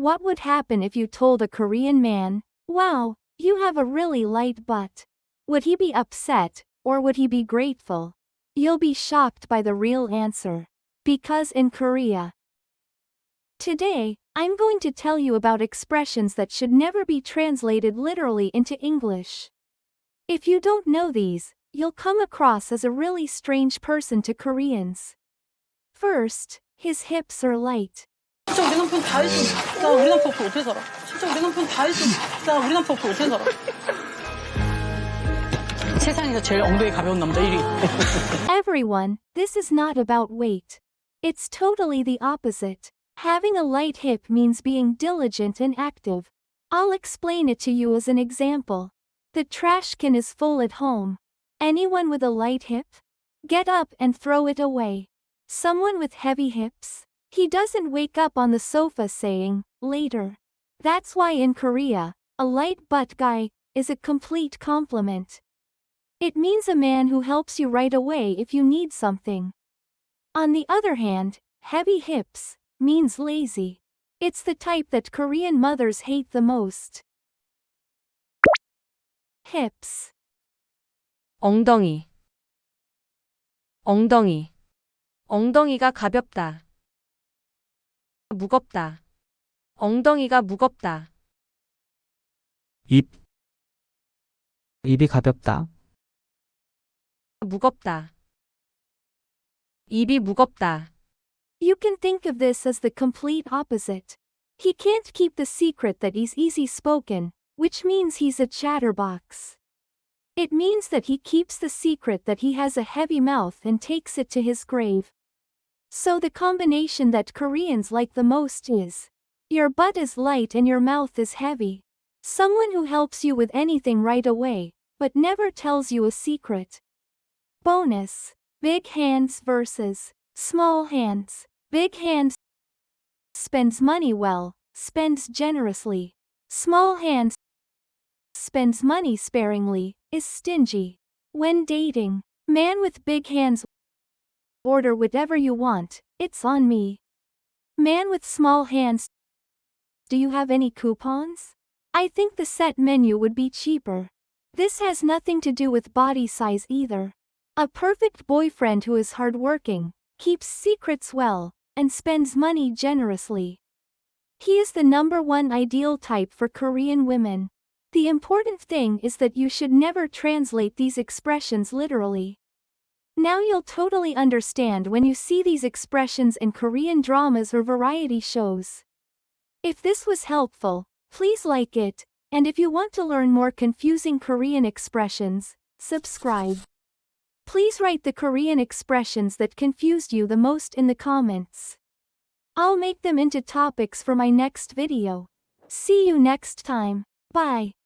What would happen if you told a Korean man, "Wow, you have a really light butt"? Would he be upset, or would he be grateful? You'll be shocked by the real answer. Because in Korea. Today, I'm going to tell you about expressions that should never be translated literally into English. If you don't know these, you'll come across as a really strange person to Koreans. First, his hips are light. 진짜 우리 남편 다 해줘. 진짜 우리 남편 없고 어떻게 살아? 진짜 우리 남편 다 해줘. 진짜 우리 남편 없고 어떻게 살아? 세상에서 제일 엉덩이 가벼운 남자 1위. Everyone, this is not about weight. It's totally the opposite. Having a light hip means being diligent and active. I'll explain it to you as an example. The trash can is full at home. Anyone with a light hip? Get up and throw it away. Someone with heavy hips? He doesn't wake up on the sofa saying, "Later." That's why in Korea, a light butt guy is a complete compliment. It means a man who helps you right away if you need something. On the other hand, heavy hips means lazy. It's the type that Korean mothers hate the most. Hips. 엉덩이, 엉덩이, 엉덩이가 가볍다, 무겁다, 엉덩이가 무겁다. 입, 입이 가볍다. 무겁다. 입이 무겁다. You can think of this as the complete opposite. He can't keep the secret that he's easy-spoken, which means he's a chatterbox. It means that he keeps the secret that he has a heavy mouth and takes it to his grave. So the combination that Koreans like the most is, your butt is light and your mouth is heavy. Someone who helps you with anything right away, but never tells you a secret. Bonus. Big hands versus small hands. Big hands spends money well, spends generously. Small hands spends money sparingly, is stingy. When dating, man with big hands, order whatever you want, it's on me. Man with small hands, do you have any coupons? I think the set menu would be cheaper. This has nothing to do with body size either. A perfect boyfriend who is hardworking, keeps secrets well, and spends money generously. He is the #1 ideal type for Korean women. The important thing is that you should never translate these expressions literally. Now you'll totally understand when you see these expressions in Korean dramas or variety shows. If this was helpful, please like it, and if you want to learn more confusing Korean expressions, subscribe. Please write the Korean expressions that confused you the most in the comments. I'll make them into topics for my next video. See you next time. Bye.